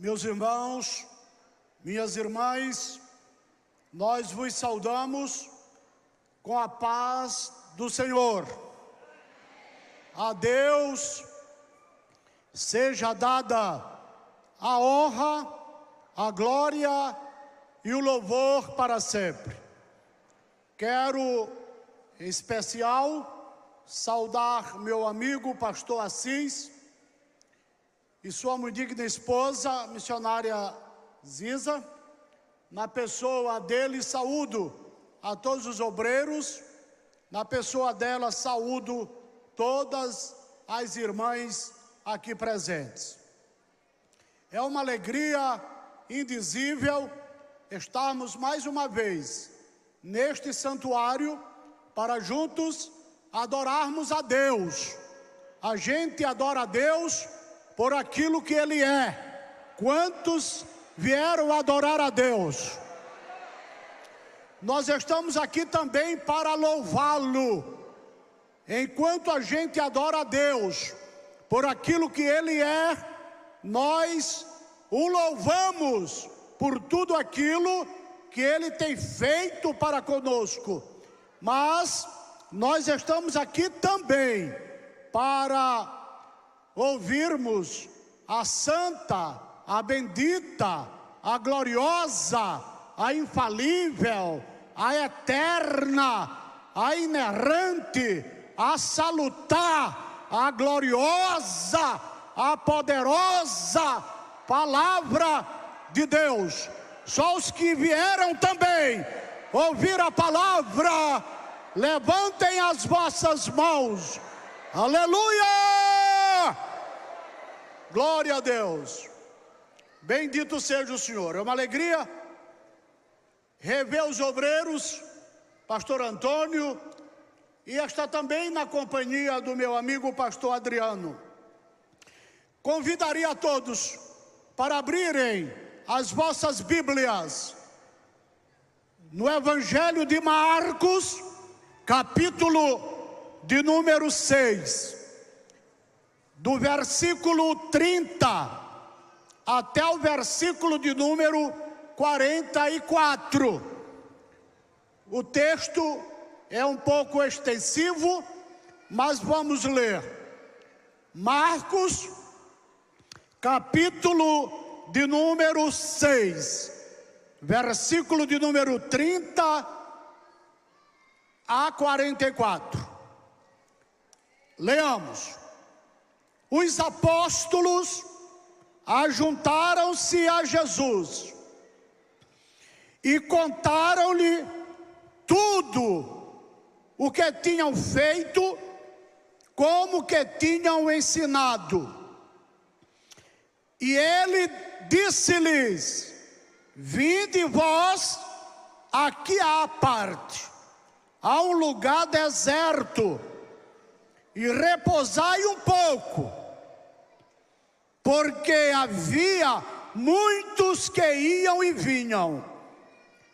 Meus irmãos, minhas irmãs, nós vos saudamos com a paz do Senhor. A Deus seja dada a honra, a glória e o louvor para sempre. Quero, em especial, saudar meu amigo pastor Assis e sua muito digna esposa, missionária Ziza. Na pessoa dele, saúdo a todos os obreiros. Na pessoa dela, saúdo todas as irmãs aqui presentes. É uma alegria indizível estarmos mais uma vez neste santuário para juntos adorarmos a Deus. A gente adora a Deus por aquilo que Ele é. Quantos vieram adorar a Deus? Nós estamos aqui também para louvá-lo. Enquanto a gente adora a Deus por aquilo que Ele é, nós o louvamos por tudo aquilo que Ele tem feito para conosco. Mas nós estamos aqui também para ouvirmos a santa, a bendita, a gloriosa, a infalível, a eterna, a inerrante, a salutar, a gloriosa, a poderosa palavra de Deus. Só os que vieram também ouvir a palavra, levantem as vossas mãos. Aleluia! Glória a Deus. Bendito seja o Senhor. É uma alegria rever os obreiros, pastor Antônio, e está também na companhia do meu amigo pastor Adriano. Convidaria a todos para abrirem as vossas Bíblias no Evangelho de Marcos, capítulo de número 6, do versículo 30 até o versículo de número 44. O texto é um pouco extensivo, mas vamos ler. Marcos, capítulo de número 6, versículo de número 30 a 44. Leamos. Os apóstolos ajuntaram-se a Jesus e contaram-lhe tudo o que tinham feito, como que tinham ensinado. E ele disse-lhes: vinde vós aqui à parte, a um lugar deserto, e repousai um pouco, porque havia muitos que iam e vinham,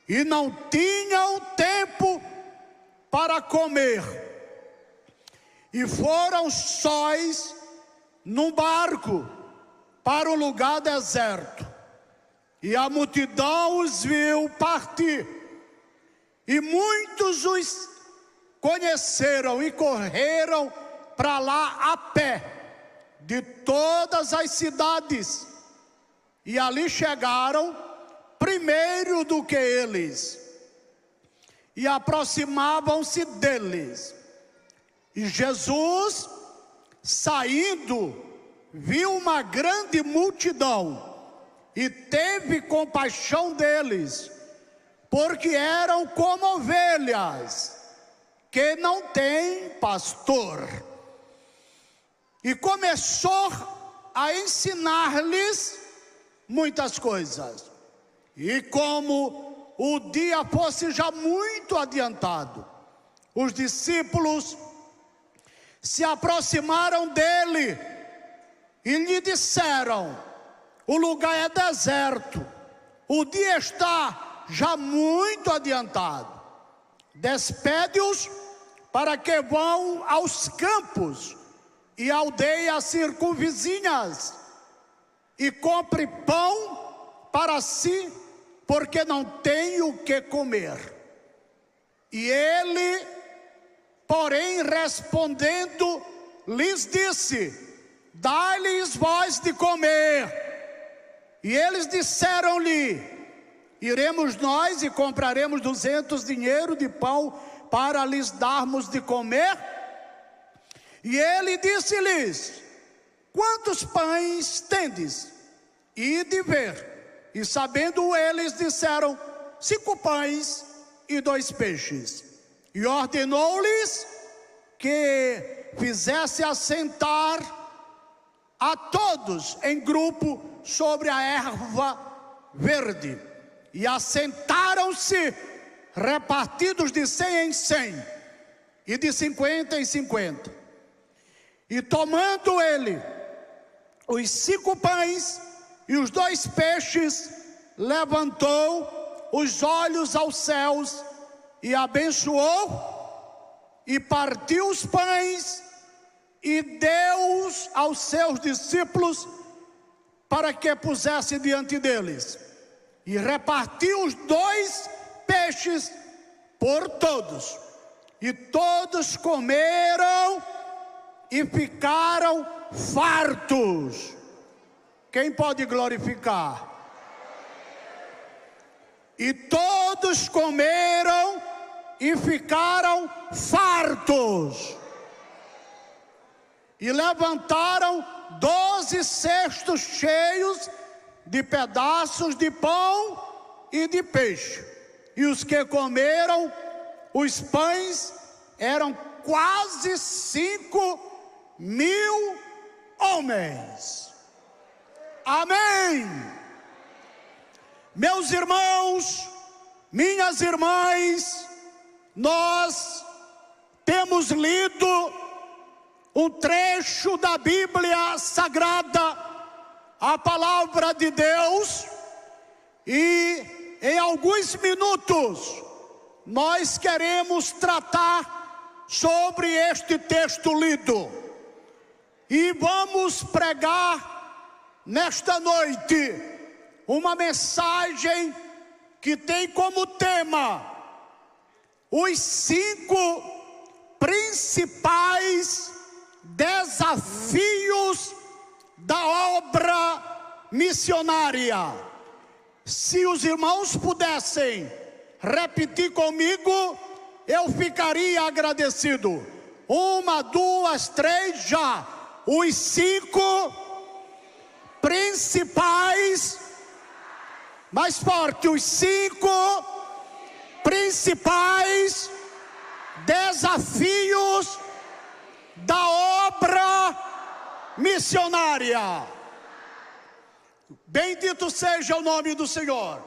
e não tinham tempo para comer. E foram sós num barco para um lugar deserto. E a multidão os viu partir, e muitos os conheceram e correram para lá a pé, de todas as cidades, e ali chegaram primeiro do que eles, e aproximavam-se deles. E Jesus, saindo, viu uma grande multidão, e teve compaixão deles, porque eram como ovelhas que não têm pastor. E começou a ensinar-lhes muitas coisas. E como o dia fosse já muito adiantado, os discípulos se aproximaram dele e lhe disseram: o lugar é deserto, o dia está já muito adiantado. Despede-os para que vão aos campos e aldeias circunvizinhas, e compre pão para si, porque não tem o que comer. E ele, porém, respondendo, lhes disse: dai-lhes vós de comer. E eles disseram-lhe: iremos nós e compraremos 200 dinheiros de pão para lhes darmos de comer? E ele disse-lhes: quantos pães tendes? Ide ver. E sabendo eles, disseram: 5 pães e 2 peixes. E ordenou-lhes que fizesse assentar a todos em grupo sobre a erva verde. E assentaram-se, repartidos de 100 em 100, e de 50 em 50. E tomando ele os 5 pães e os 2 peixes, levantou os olhos aos céus e abençoou, e partiu os pães e deu-os aos seus discípulos para que pusesse diante deles. E repartiu os 2 peixes por todos. E todos comeram e ficaram fartos. Quem pode glorificar? E todos comeram e ficaram fartos. E levantaram 12 cestos cheios de pedaços de pão e de peixe. E os que comeram os pães eram quase 5.000 homens. Amém. Meus irmãos, minhas irmãs, nós temos lido um trecho da Bíblia Sagrada, a palavra de Deus, e em alguns minutos nós queremos tratar sobre este texto lido. E vamos pregar nesta noite uma mensagem que tem como tema os 5 principais desafios da obra missionária. Se os irmãos pudessem repetir comigo, eu ficaria agradecido. 1, 2, 3, já. Os 5 principais, mais forte, os 5 principais desafios da obra missionária. Bendito seja o nome do Senhor.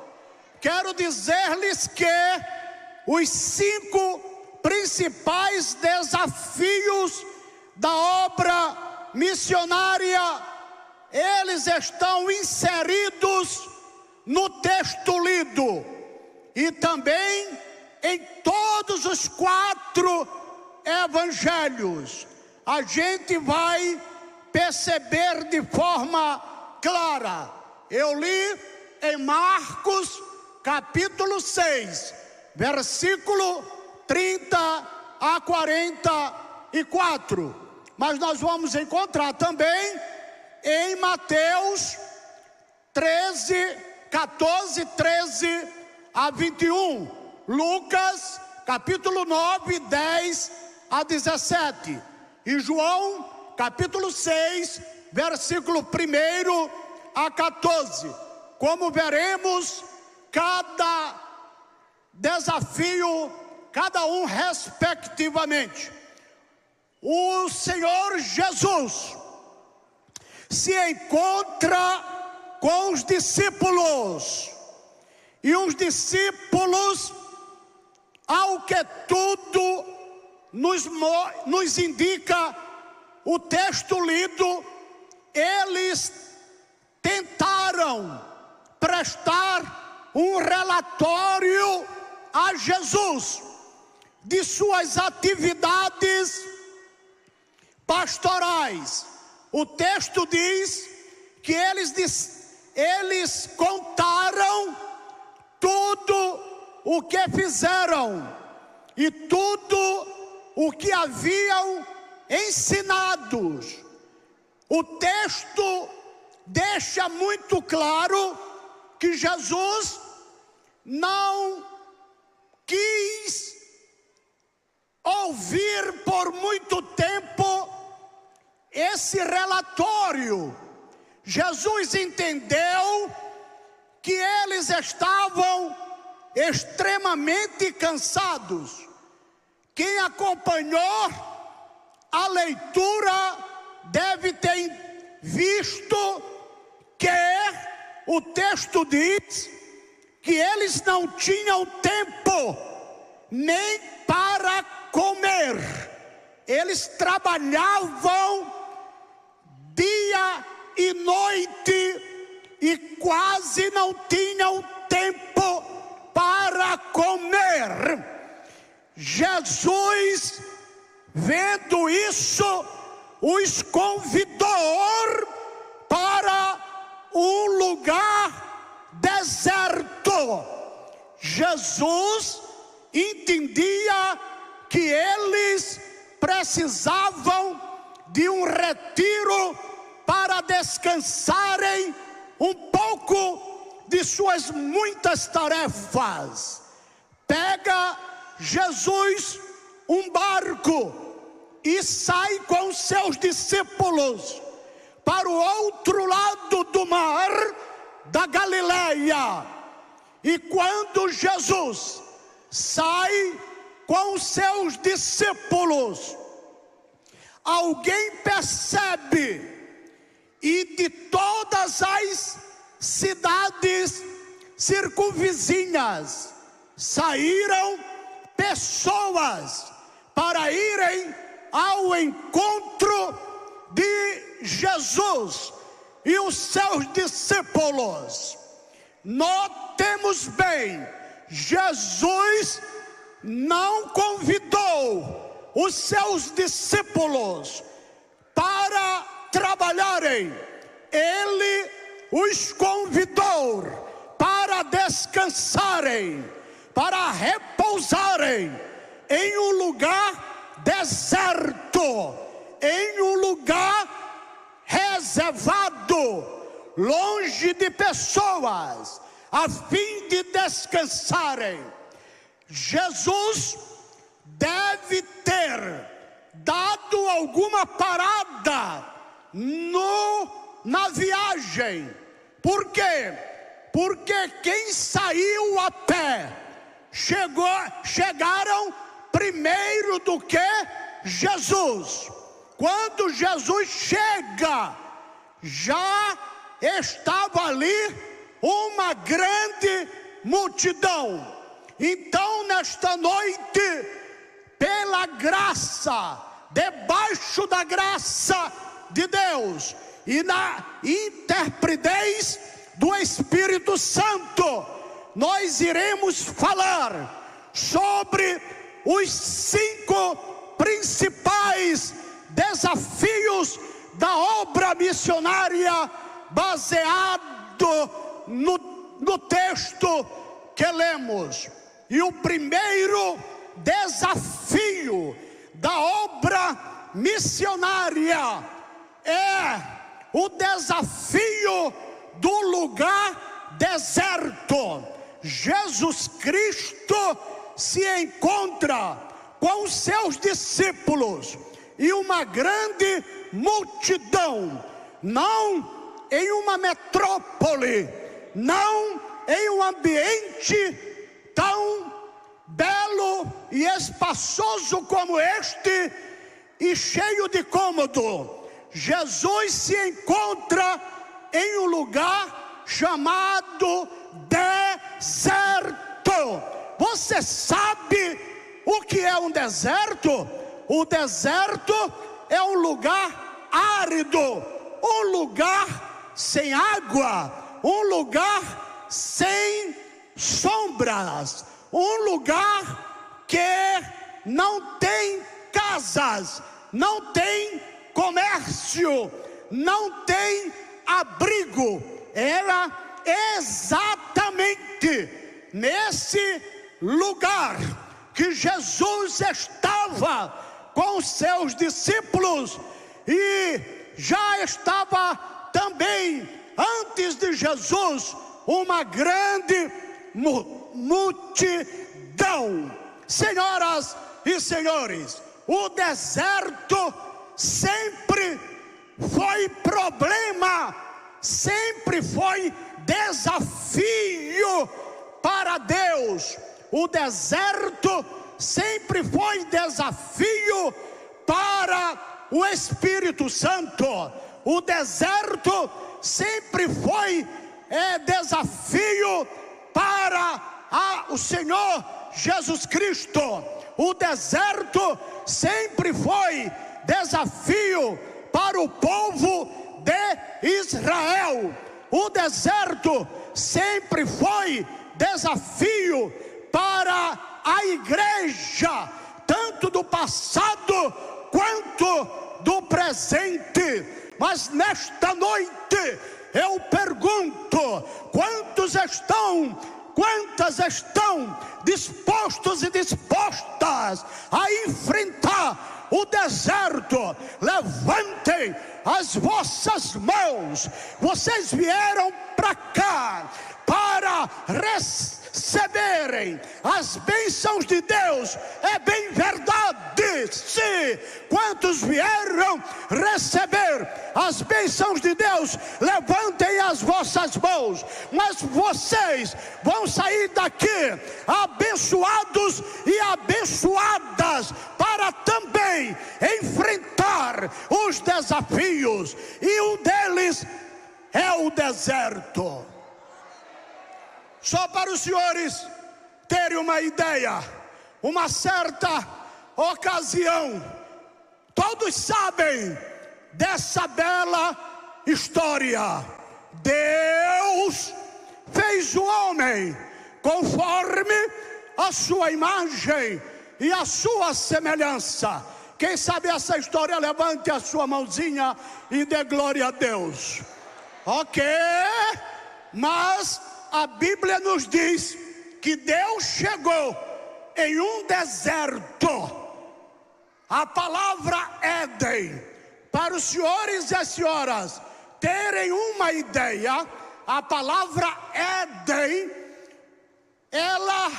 Quero dizer-lhes que os 5 principais desafios da obra missionária, eles estão inseridos no texto lido e também em todos os 4 evangelhos. A gente vai perceber de forma clara. Eu li em Marcos capítulo 6, versículo 30 a 44. Mas nós vamos encontrar também em Mateus 14, 13 a 21. Lucas capítulo 9, 10 a 17. E João capítulo 6, versículo 1 a 14. Como veremos, cada desafio, cada um respectivamente. O Senhor Jesus se encontra com os discípulos, e os discípulos, ao que tudo nos indica o texto lido, eles tentaram prestar um relatório a Jesus de suas atividades pastorais. O texto diz que eles contaram tudo o que fizeram e tudo o que haviam ensinado. O texto deixa muito claro que Jesus não quis ouvir por muito tempo esse relatório. Jesus entendeu que eles estavam extremamente cansados. Quem acompanhou a leitura deve ter visto que o texto diz que eles não tinham tempo nem para comer. Eles trabalhavam dia e noite e quase não tinham tempo para comer. Jesus, vendo isso, os convidou para um lugar deserto. Jesus entendia que eles precisavam de um retiro para descansarem um pouco de suas muitas tarefas. Pega Jesus um barco e sai com seus discípulos para o outro lado do mar da Galileia. E quando Jesus sai com seus discípulos, alguém percebe, e de todas as cidades circunvizinhas saíram pessoas para irem ao encontro de Jesus e os seus discípulos. Notemos bem, Jesus não convidou os seus discípulos para trabalharem. Ele os convidou para descansarem, para repousarem em um lugar deserto, em um lugar reservado, longe de pessoas, a fim de descansarem. Jesus deve ter dado alguma parada na viagem. Por quê? Porque quem saiu a pé chegaram primeiro do que Jesus. Quando Jesus chega, já estava ali uma grande multidão. Então, nesta noite, pela graça, debaixo da graça de Deus e na interpretez do Espírito Santo, nós iremos falar sobre os 5 principais desafios da obra missionária, baseado no texto que lemos. E o primeiro desafio da obra missionária é o desafio do lugar deserto. Jesus Cristo se encontra com os seus discípulos e uma grande multidão, não em uma metrópole, não em um ambiente tão belo e espaçoso como este e cheio de cômodo. Jesus se encontra em um lugar chamado deserto. Você sabe o que é um deserto? O deserto é um lugar árido, um lugar sem água, um lugar sem sombras, um lugar que não tem casas, não tem comércio, não tem abrigo. Era exatamente nesse lugar que Jesus estava com os seus discípulos, e já estava também, antes de Jesus, uma grande multidão. Senhoras e senhores, o deserto sempre foi problema, sempre foi desafio para Deus. O deserto sempre foi desafio para o Espírito Santo. O deserto sempre foi desafio para o Senhor Jesus Cristo. O deserto sempre foi desafio para o povo de Israel. O deserto sempre foi desafio para a igreja, tanto do passado quanto do presente. Mas nesta noite eu pergunto: quantas estão dispostos e dispostas a enfrentar o deserto? Levantem as vossas mãos. Vocês vieram para cá para receberem as bênçãos de Deus. É bem verdade, sim. Quantos vieram receber as bênçãos de Deus? Levantem as vossas mãos. Mas vocês vão sair daqui abençoados e abençoadas para também enfrentar os desafios, e um deles é o deserto. Só para os senhores terem uma ideia, uma certa ocasião, todos sabem dessa bela história. Deus fez o homem conforme a sua imagem e a sua semelhança. Quem sabe essa história, levante a sua mãozinha e dê glória a Deus. Ok, mas a Bíblia nos diz que Deus chegou em um deserto. A palavra Éden, para os senhores e as senhoras terem uma ideia, a palavra Éden, ela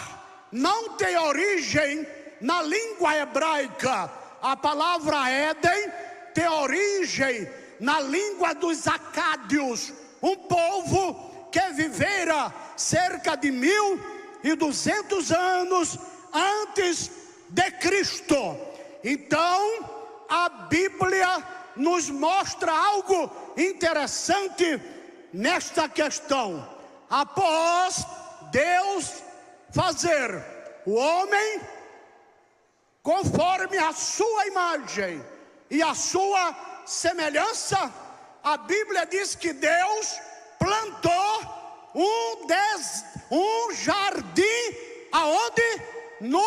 não tem origem na língua hebraica. A palavra Éden tem origem na língua dos acádios, um povo que vivera cerca de 1200 anos antes de Cristo. Então a Bíblia nos mostra algo interessante nesta questão. Após Deus fazer o homem conforme a sua imagem e a sua semelhança, a Bíblia diz que Deus plantou um jardim, aonde? No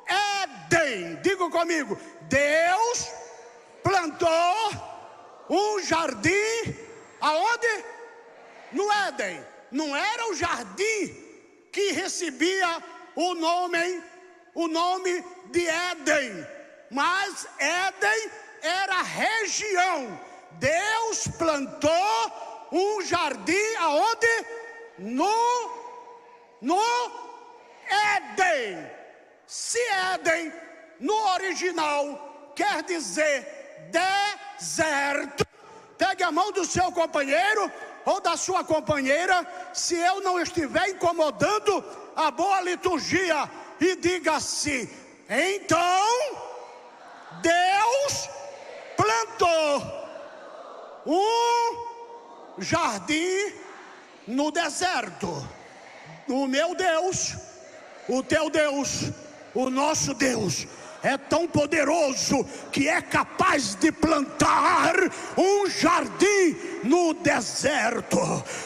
Éden. Diga comigo: Deus plantou um jardim, aonde? No Éden. Não era o jardim que recebia o nome de Éden, mas Éden era a região. Deus plantou um jardim aonde? No Éden. Se Éden no original quer dizer deserto, pegue a mão do seu companheiro ou da sua companheira, se eu não estiver incomodando a boa liturgia, e diga assim: então Deus plantou um jardim no deserto. O meu Deus, o teu Deus, o nosso Deus é tão poderoso que é capaz de plantar um jardim no deserto.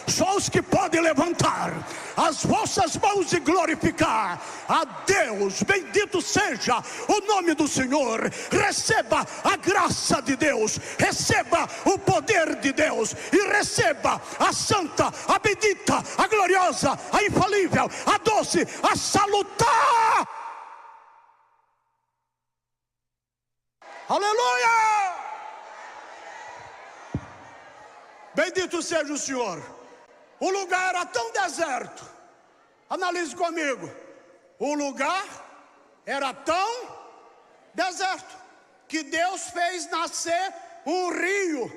Só os que podem levantar as vossas mãos e glorificar a Deus. Bendito seja o nome do Senhor. Receba a graça de Deus, receba o poder de Deus e receba a santa, a bendita, a gloriosa, a infalível, a doce, a salutar. Aleluia! Bendito seja o Senhor. O lugar era tão deserto. Analise comigo. O lugar era tão deserto que Deus fez nascer um rio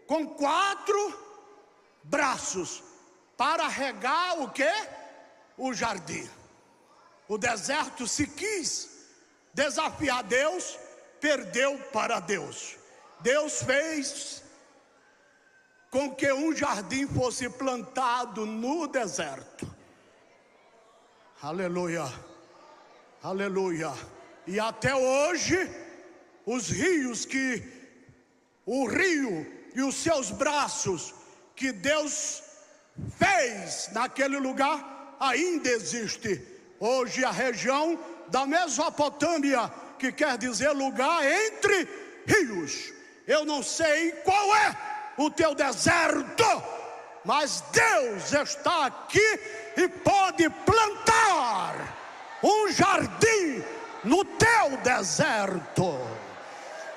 com 4 braços para regar o quê? O jardim. O deserto se quis desafiar Deus, perdeu para Deus. Deus fez com que um jardim fosse plantado no deserto. Aleluia, aleluia. E até hoje, os rios o rio e os seus braços que Deus fez naquele lugar ainda existe. Hoje a região da Mesopotâmia, que quer dizer lugar entre rios. Eu não sei qual é o teu deserto, mas Deus está aqui e pode plantar um jardim no teu deserto.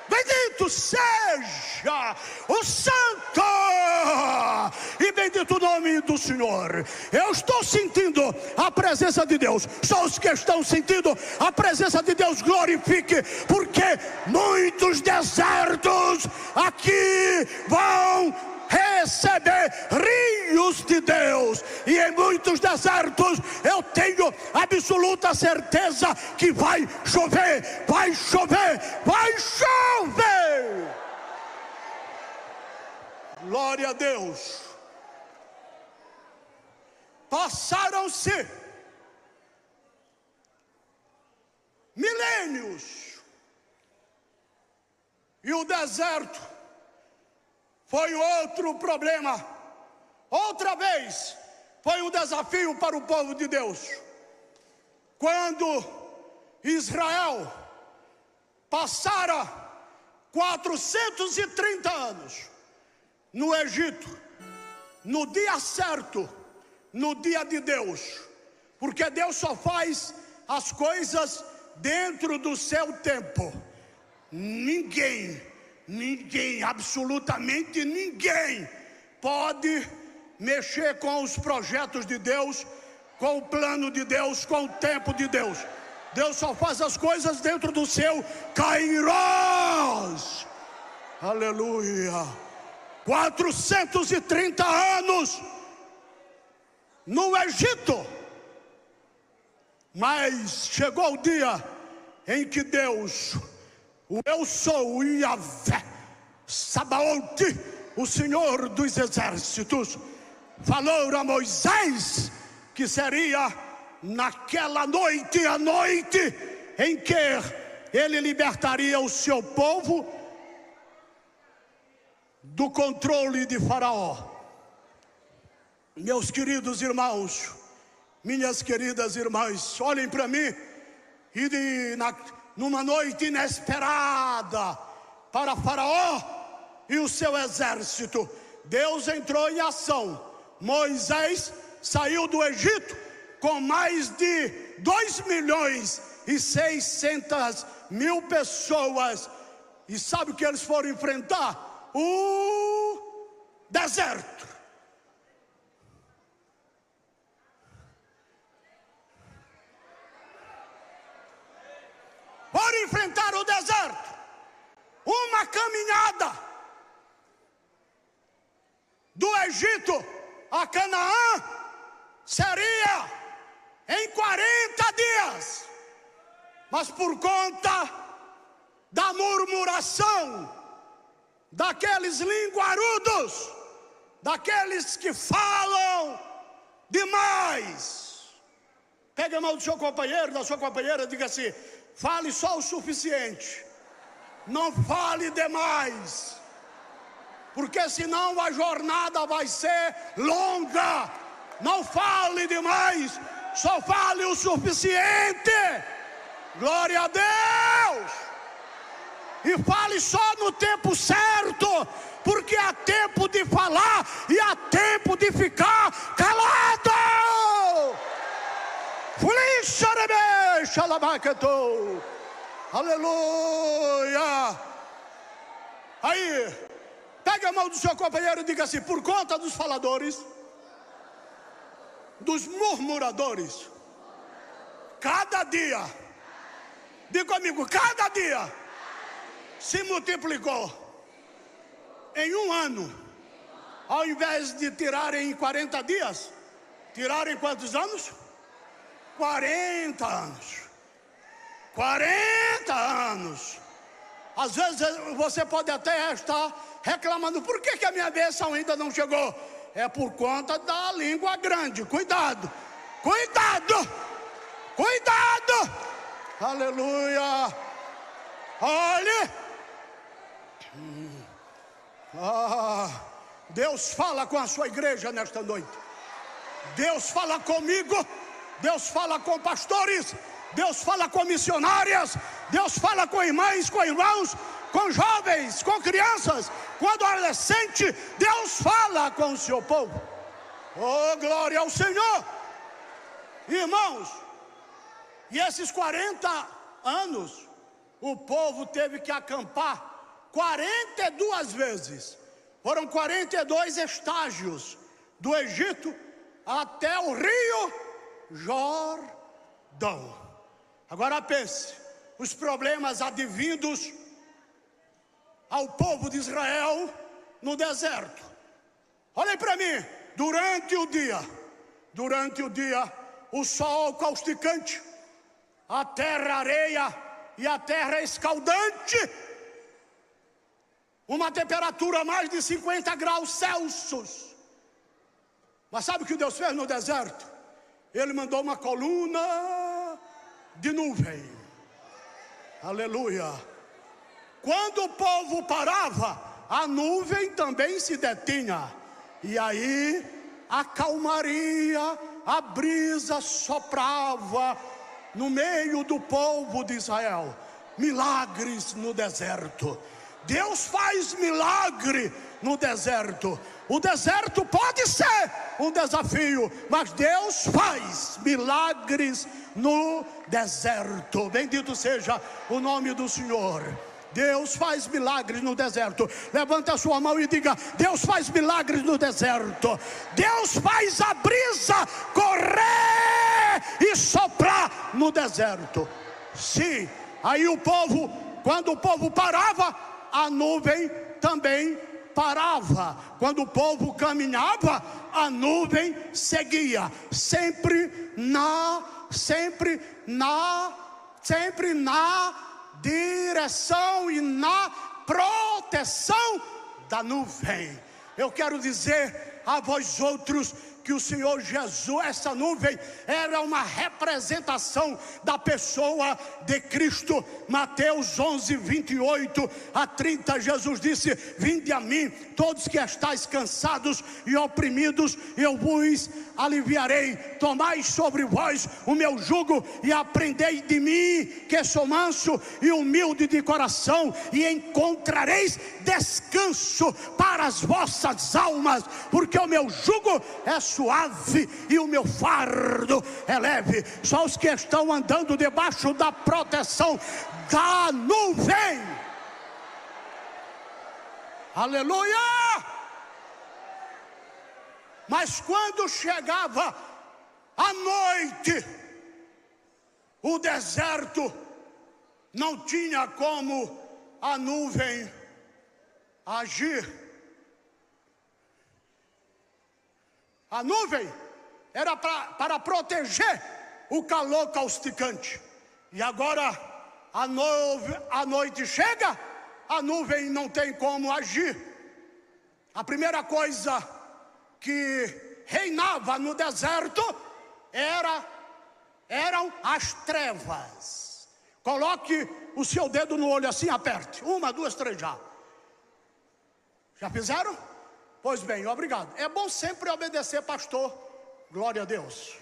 Bendito seja o santo e bendito nome do Senhor. Eu estou sentindo a presença de Deus. Só os que estão sentindo a presença de Deus, glorifique, porque muitos desertos aqui vão receber rios de Deus, e em muitos desertos eu tenho absoluta certeza que vai chover, vai chover, vai chover. Glória a Deus. Passaram-se milênios e o deserto foi outro problema. Outra vez foi um desafio para o povo de Deus. Quando Israel passara 430 anos no Egito, no dia certo, no dia de Deus, porque Deus só faz as coisas dentro do seu tempo. Ninguém, absolutamente ninguém pode mexer com os projetos de Deus, com o plano de Deus, com o tempo de Deus. Deus só faz as coisas dentro do seu Kairos. Aleluia. 430 anos no Egito, mas chegou o dia em que Deus, o Eu Sou, o Yahvé, Sabaote, o Senhor dos Exércitos, falou a Moisés que seria naquela noite, a noite em que ele libertaria o seu povo do controle de Faraó. Meus queridos irmãos, minhas queridas irmãs, olhem para mim, e numa noite inesperada para Faraó e o seu exército, Deus entrou em ação. Moisés saiu do Egito com mais de 2.600.000 pessoas. E sabe o que eles foram enfrentar? O deserto. Foram enfrentar o deserto. Uma caminhada do Egito a Canaã seria em 40 dias. Mas por conta da murmuração daqueles linguarudos, daqueles que falam demais, pegue a mão do seu companheiro, da sua companheira, diga assim: Fale só o suficiente. Não fale demais. Porque senão a jornada vai ser longa. Não fale demais. Só fale o suficiente. Glória a Deus. E fale só no tempo certo. Porque há tempo de falar e há tempo de ficar calado. Aleluia. Aí, pega a mão do seu companheiro e diga assim: por conta dos faladores, dos murmuradores, cada dia, diga comigo, cada dia se multiplicou em um ano. Ao invés de tirarem em 40 dias, tiraram em quantos anos? 40 anos. 40 anos. Às vezes você pode até estar reclamando: por que a minha bênção ainda não chegou? É por conta da língua grande. Cuidado, cuidado, cuidado. Aleluia. Olhe. Deus fala com a sua igreja nesta noite. Deus fala comigo. Deus fala com pastores. Deus fala com missionárias. Deus fala com irmãs, com irmãos, com jovens, com crianças, com adolescentes. Deus fala com o seu povo. Oh, glória ao Senhor. Irmãos, e esses 40 anos o povo teve que acampar 42 vezes. Foram 42 estágios do Egito até o rio Jordão. Agora pense, os problemas advindos ao povo de Israel no deserto. Olhem para mim, durante o dia, o sol causticante, a terra areia e a terra escaldante, uma temperatura mais de 50 graus Celsius. Mas sabe o que Deus fez no deserto? Ele mandou uma coluna de nuvem. Aleluia. Quando o povo parava, a nuvem também se detinha. E aí a calmaria, a brisa soprava no meio do povo de Israel. Milagres no deserto. Deus faz milagre no deserto. O deserto pode ser um desafio, mas Deus faz milagres no deserto. Bendito seja o nome do Senhor. Deus faz milagres no deserto. Levanta a sua mão e diga: Deus faz milagres no deserto. Deus faz a brisa correr e soprar no deserto. Sim, aí o povo, quando o povo parava, a nuvem também parava. Quando o povo caminhava, a nuvem seguia, sempre na direção e na proteção da nuvem. Eu quero dizer a vós outros que o Senhor Jesus, essa nuvem era uma representação da pessoa de Cristo. Mateus 11, 28 a 30, Jesus disse: vinde a mim, todos que estáis cansados e oprimidos, eu vos aliviarei. Tomai sobre vós o meu jugo e aprendei de mim, que sou manso e humilde de coração, e encontrareis descanso para as vossas almas, porque o meu jugo é suave e o meu fardo é leve. Só os que estão andando debaixo da proteção da nuvem. Aleluia! Mas quando chegava a noite, o deserto não tinha como a nuvem agir. A nuvem era para proteger o calor causticante. E agora a noite chega, a nuvem não tem como agir. A primeira coisa que reinava no deserto eram as trevas. Coloque o seu dedo no olho assim, aperte. 1, 2, 3 já. Já fizeram? Pois bem, obrigado. É bom sempre obedecer, pastor. Glória a Deus.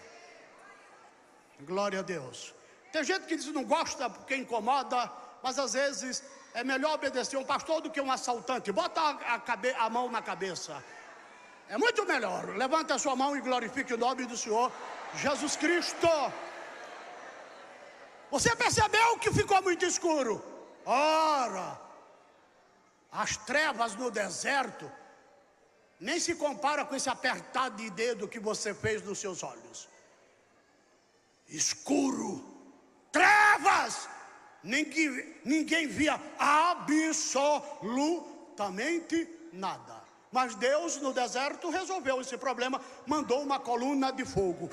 Glória a Deus. Tem gente que diz que não gosta porque incomoda, mas às vezes é melhor obedecer um pastor do que um assaltante. Bota a mão na cabeça. É muito melhor. Levante a sua mão e glorifique o nome do Senhor Jesus Cristo. Você percebeu que ficou muito escuro? Ora, as trevas no deserto nem se compara com esse apertado de dedo que você fez nos seus olhos. Escuro, trevas, ninguém via absolutamente nada. Mas Deus no deserto resolveu esse problema, mandou uma coluna de fogo.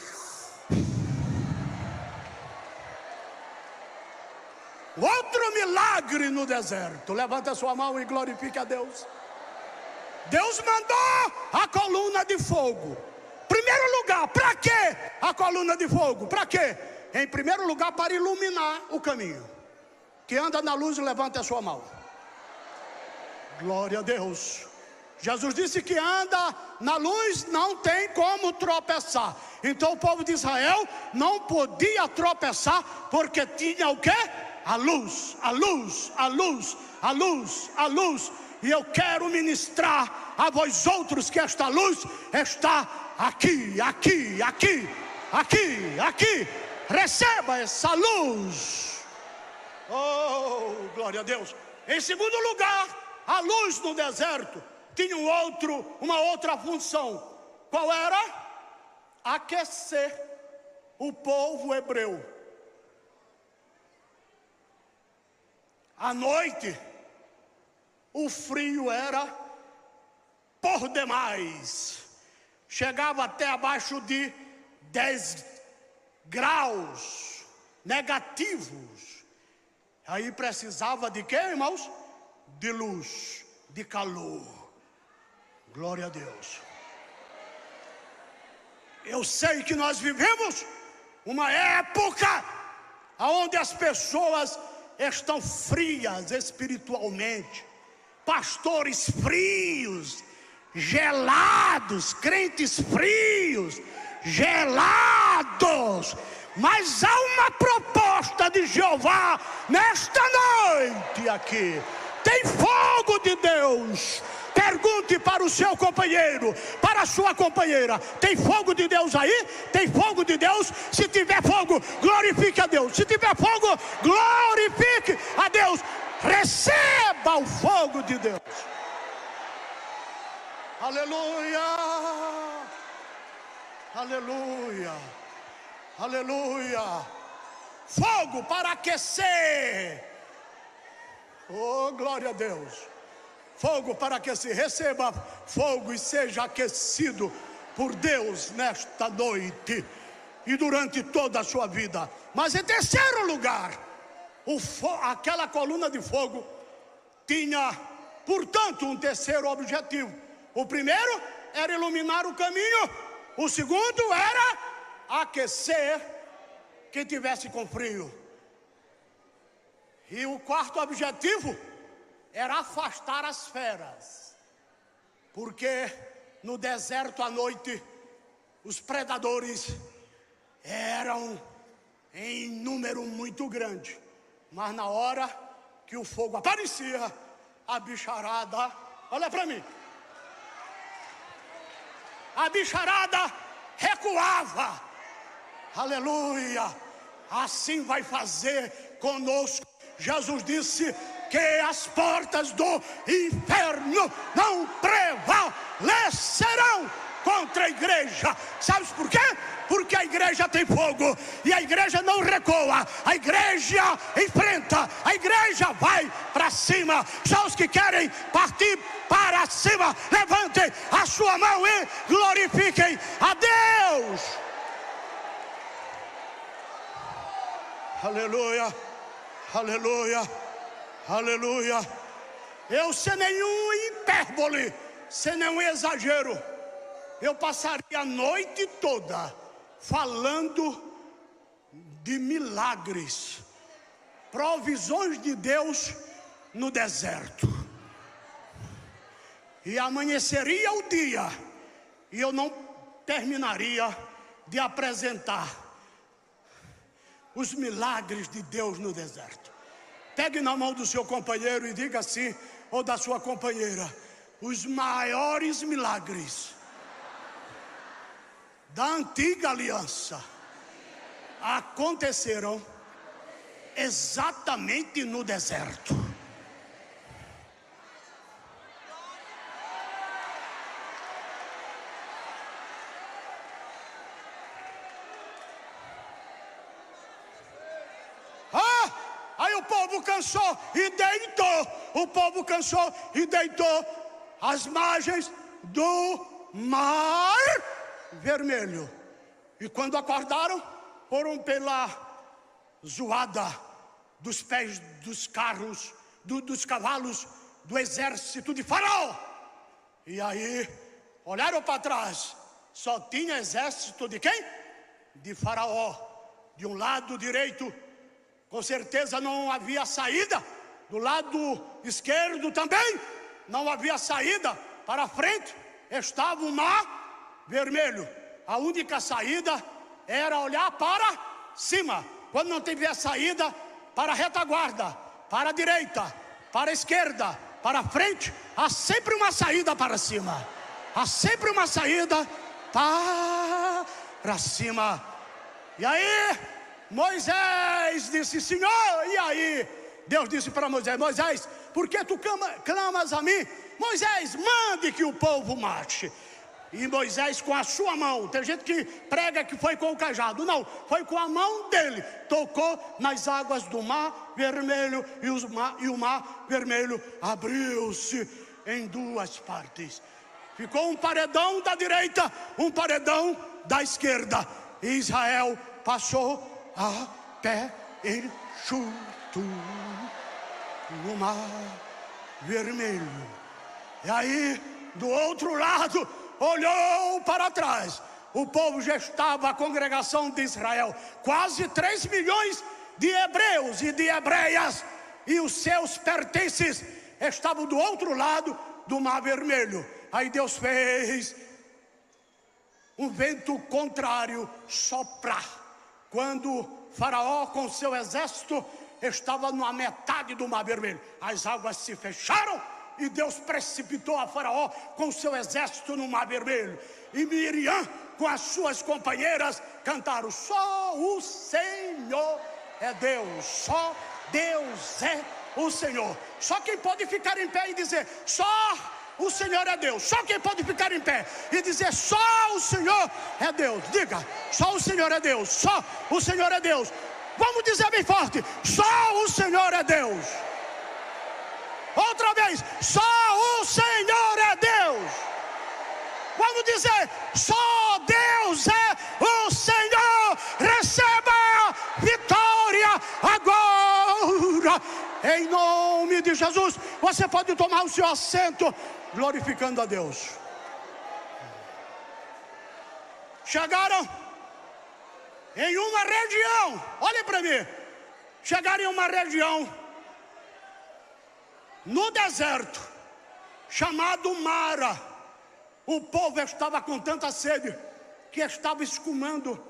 Outro milagre no deserto. Levante a sua mão e glorifique a Deus. Deus mandou a coluna de fogo. Primeiro lugar, para quê a coluna de fogo? Para quê? Em primeiro lugar, para iluminar o caminho. Que anda na luz, levante a sua mão. Glória a Deus. Jesus disse que anda na luz não tem como tropeçar. Então o povo de Israel não podia tropeçar porque tinha o quê? A luz, a luz, a luz, a luz, a luz. E eu quero ministrar a vós outros que esta luz está aqui, aqui, aqui, aqui, aqui. Receba essa luz. Oh, glória a Deus. Em segundo lugar, a luz no deserto tinha uma outra função. Qual era? Aquecer o povo hebreu. À noite, o frio era por demais. Chegava até abaixo de 10 graus negativos. Aí precisava de quê, irmãos? De luz, de calor. Glória a Deus. Eu sei que nós vivemos uma época onde as pessoas estão frias espiritualmente, pastores frios, gelados, crentes frios, gelados. Mas há uma proposta de Jeová nesta noite aqui. Tem fogo de Deus. Pergunte para o seu companheiro, para a sua companheira: tem fogo de Deus aí? Tem fogo de Deus? Se tiver fogo, glorifique a Deus. Se tiver fogo, glorifique a Deus. Receba o fogo de Deus. Aleluia, aleluia, aleluia. Fogo para aquecer. Oh, glória a Deus. Fogo para aquecer. Receba fogo e seja aquecido por Deus nesta noite e durante toda a sua vida. Mas em terceiro lugar, aquela coluna de fogo tinha, portanto, um terceiro objetivo. O primeiro era iluminar o caminho. O segundo era aquecer quem tivesse com frio. E o quarto objetivo era afastar as feras, porque no deserto à noite os predadores eram em número muito grande, mas na hora que o fogo aparecia, a bicharada, olha para mim, a bicharada recuava. Aleluia. Assim vai fazer conosco. Jesus disse que as portas do inferno não prevalecerão contra a igreja. Sabes por quê? Porque a igreja tem fogo e a igreja não recua, a igreja enfrenta, a igreja vai para cima. Só os que querem partir para cima, levantem a sua mão e glorifiquem a Deus. Aleluia, aleluia, aleluia. Eu, sem nenhum hipérbole, sem nenhum exagero, eu passaria a noite toda falando de milagres provisões de Deus no deserto. E amanheceria o dia, e eu não terminaria de apresentar os milagres de Deus no deserto. Pegue na mão do seu companheiro e diga assim, ou da sua companheira: os maiores milagres da antiga aliança aconteceram exatamente no deserto. Aí o povo cansou e deitou. O povo cansou e deitou às margens do Mar Vermelho. E quando acordaram, foram pela zoada dos pés dos carros, dos cavalos do exército de Faraó. E aí olharam para trás, só tinha exército de quem? De Faraó. De um lado direito, com certeza não havia saída. Do lado esquerdo também não havia saída. Para frente estava o Mar Vermelho. A única saída era olhar para cima. Quando não tiver saída, para a retaguarda, para a direita, para a esquerda, para frente, há sempre uma saída para cima. Há sempre uma saída para cima. E aí Moisés disse: Senhor, e aí? Deus disse para Moisés: Moisés, por que tu clamas a mim? Moisés, mande que o povo marche. E Moisés, com a sua mão, tem gente que prega que foi com o cajado, não, foi com a mão dele, tocou nas águas do Mar Vermelho, e o Mar Vermelho abriu-se em duas partes. Ficou um paredão da direita, um paredão da esquerda, e Israel passou a pé enxuto no Mar Vermelho. E aí, do outro lado, olhou para trás, o povo já estava, a congregação de Israel, quase 3 milhões de hebreus e de hebreias, e os seus pertences estavam do outro lado do Mar Vermelho. Aí Deus fez um vento contrário soprar, quando Faraó com seu exército estava na metade do Mar Vermelho. As águas se fecharam e Deus precipitou a Faraó com seu exército no Mar Vermelho. E Miriam com as suas companheiras cantaram: só o Senhor é Deus, só Deus é o Senhor. Só quem pode ficar em pé e dizer: só o Senhor é Deus. Só quem pode ficar em pé e dizer: só o Senhor é Deus. Diga: só o Senhor é Deus, só o Senhor é Deus. Vamos dizer bem forte: só o Senhor é Deus. Outra vez: só o Senhor é Deus. Vamos dizer: só Deus é o Senhor. Receba vitória agora, em nome de Jesus. Você pode tomar o seu assento, glorificando a Deus. Chegaram em uma região, olhem para mim, chegaram em uma região no deserto, chamado Mara. O povo estava com tanta sede que estava escumando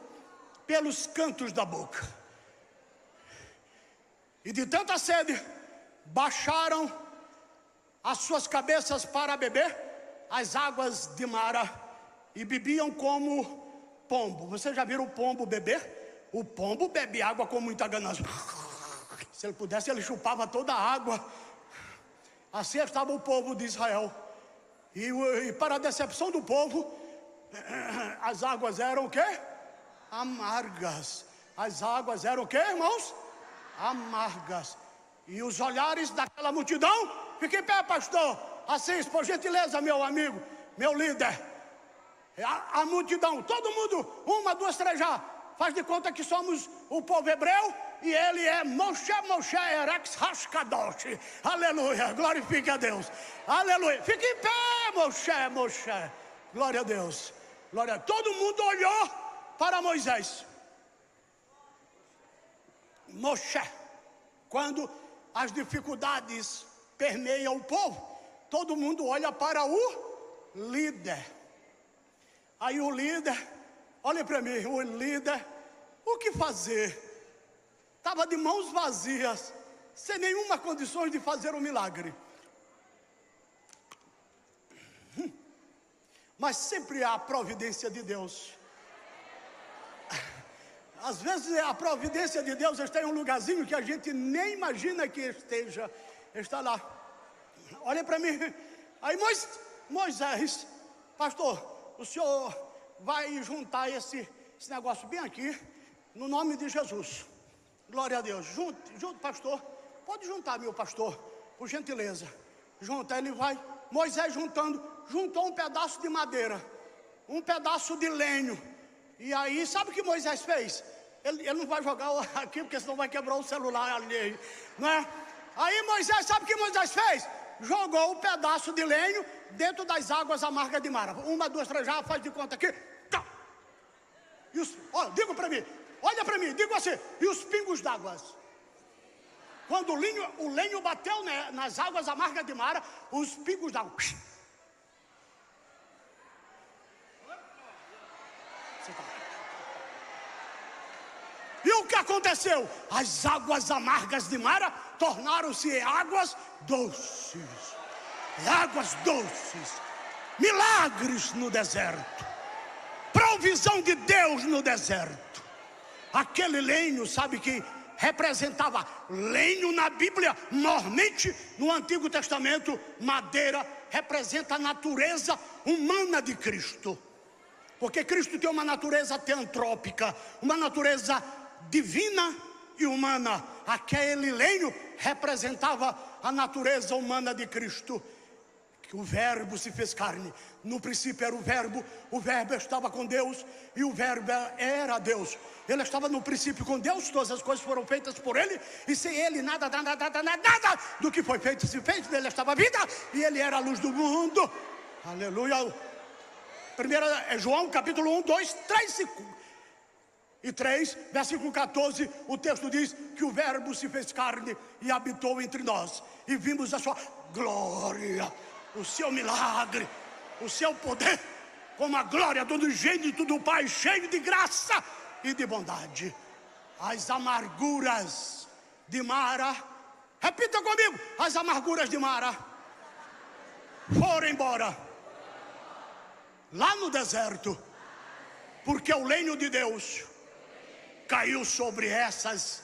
pelos cantos da boca. E de tanta sede, baixaram as suas cabeças para beber as águas de Mara e bebiam como pombo. Vocês já viram o pombo beber? O pombo bebe água com muita ganância. Se ele pudesse, ele chupava toda a água. Assim estava o povo de Israel. E para a decepção do povo, as águas eram o quê? Amargas. As águas eram o quê, irmãos? Amargas. E os olhares daquela multidão, fique em pé, pastor, assim, por gentileza, meu amigo, meu líder. A multidão, todo mundo, 1, 2, 3 já, faz de conta que somos o povo hebreu, e ele é Moshe Erex Hashkadosh. Aleluia, glorifique a Deus. Aleluia, fique em pé, Moshe. Glória a Deus. Glória a Deus. Todo mundo olhou para Moisés. Moshe, Quando as dificuldades permeiam o povo, todo mundo olha para o líder. Aí o líder, olha para mim, o líder, o que fazer? Estava de mãos vazias, sem nenhuma condição de fazer um milagre. Mas sempre há a providência de Deus. Às vezes a providência de Deus está em um lugarzinho que a gente nem imagina que esteja. Está lá. Olha para mim. Aí Moisés, pastor, o senhor vai juntar esse negócio bem aqui, no nome de Jesus. Glória a Deus. Junte, pastor. Pode juntar, meu pastor, por gentileza. Junta, ele vai. Moisés juntou um pedaço de madeira, um pedaço de lenho. E aí, sabe o que Moisés fez? Ele não vai jogar aqui, porque senão vai quebrar o celular alheio, não é? Aí Moisés, sabe o que Moisés fez? Jogou um pedaço de lenho dentro das águas amargas de Mara. 1, 2, 3, já faz de conta aqui. Tá. Diga para mim, olha para mim, diga assim, e os pingos d'água? Quando o lenho bateu nas águas amargas de Mara, os pingos d'água. E o que aconteceu? As águas amargas de Mara tornaram-se águas doces. Águas doces. Milagres no deserto. Provisão de Deus no deserto. Aquele lenho, sabe que representava lenho na Bíblia? Normalmente no Antigo Testamento, madeira representa a natureza humana de Cristo. Porque Cristo tem uma natureza teantrópica, uma natureza divina e humana. Aquele lenho representava a natureza humana de Cristo. Que o verbo se fez carne. No princípio era o verbo estava com Deus e o verbo era Deus. Ele estava no princípio com Deus, todas as coisas foram feitas por ele, e sem ele nada do que foi feito se fez. Nele estava a vida e ele era a luz do mundo. Aleluia. 1 João capítulo 1, 2, 3 e 3, versículo 14, o texto diz que o verbo se fez carne e habitou entre nós, e vimos a sua glória, o seu milagre, o seu poder, como a glória do unigênito do Pai, cheio de graça e de bondade. As amarguras de Mara, repita comigo, as amarguras de Mara foram embora lá no deserto, porque o lenho de Deus caiu sobre essas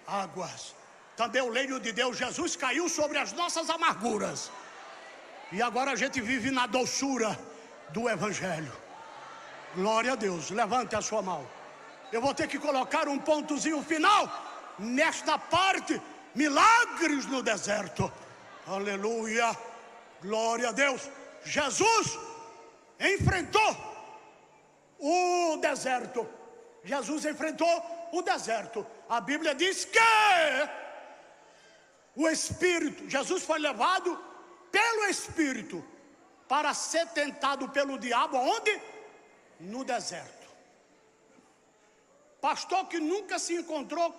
águas. Também o lenho de Deus, Jesus, caiu sobre as nossas amarguras. E agora a gente vive na doçura do Evangelho. Glória a Deus. Levante a sua mão. Eu vou ter que colocar um pontozinho final nesta parte. Milagres no deserto. Aleluia. Glória a Deus. Jesus enfrentou o deserto. Jesus enfrentou o deserto. A Bíblia diz que o Espírito, Jesus foi levado pelo Espírito para ser tentado pelo diabo. Aonde? No deserto. Pastor que nunca se encontrou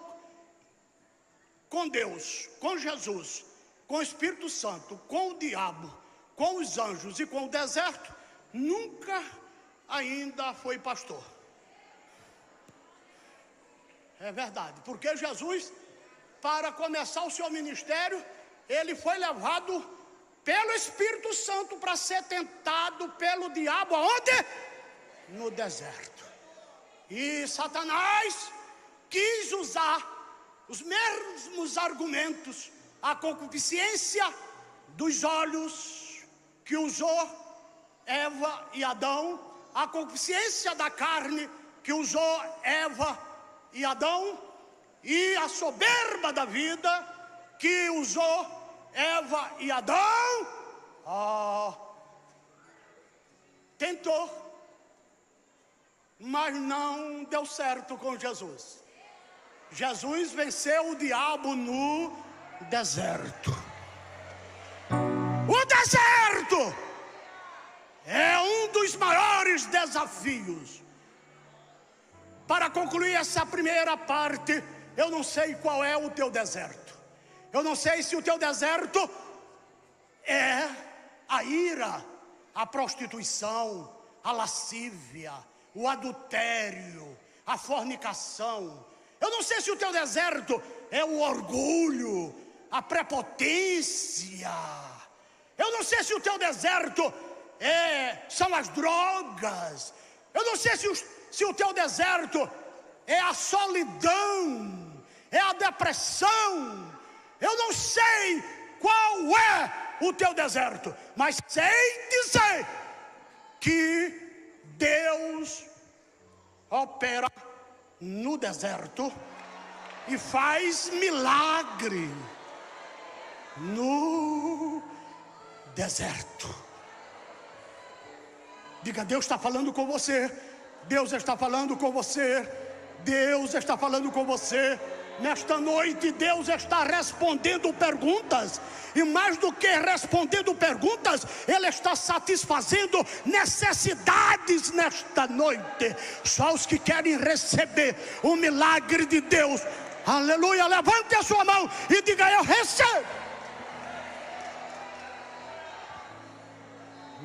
com Deus, com Jesus, com o Espírito Santo, com o diabo, com os anjos e com o deserto, nunca ainda foi pastor. É verdade, porque Jesus, para começar o seu ministério, ele foi levado pelo Espírito Santo para ser tentado pelo diabo. Aonde? No deserto. E Satanás quis usar os mesmos argumentos, a concupiscência dos olhos que usou Eva e Adão, a concupiscência da carne que usou Eva e Adão, e a soberba da vida que usou Eva e Adão. Tentou, mas não deu certo com Jesus. Jesus venceu o diabo no deserto. O deserto é um dos maiores desafios. Para concluir essa primeira parte, eu não sei qual é o teu deserto. Eu não sei se o teu deserto é a ira, a prostituição, a lascívia, o adultério, a fornicação. Eu não sei se o teu deserto é o orgulho, a prepotência. Eu não sei se o teu deserto são as drogas. Eu não sei se o teu deserto é a solidão, é a depressão. Eu não sei qual é o teu deserto, mas sei dizer que Deus opera no deserto e faz milagre no deserto. Diga: Deus está falando com você. Deus está falando com você. Deus está falando com você. Nesta noite Deus está respondendo perguntas, e mais do que respondendo perguntas, Ele está satisfazendo necessidades nesta noite. Só os que querem receber o milagre de Deus, aleluia, levante a sua mão e diga: eu recebo.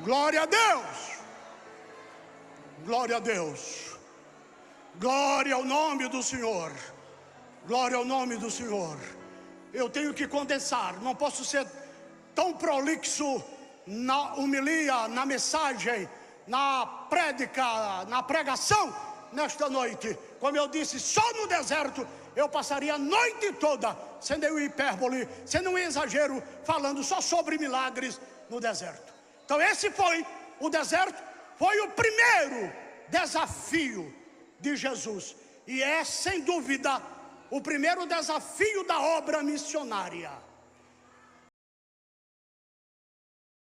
Glória a Deus, glória a Deus, glória ao nome do Senhor. Glória ao nome do Senhor. Eu tenho que condensar, não posso ser tão prolixo na homilia, na mensagem, na prédica, na pregação nesta noite. Como eu disse, só no deserto eu passaria a noite toda, sendo um hipérbole, sendo um exagero, falando só sobre milagres no deserto. Então esse foi o deserto, foi o primeiro desafio de Jesus, e é sem dúvida o primeiro desafio da obra missionária.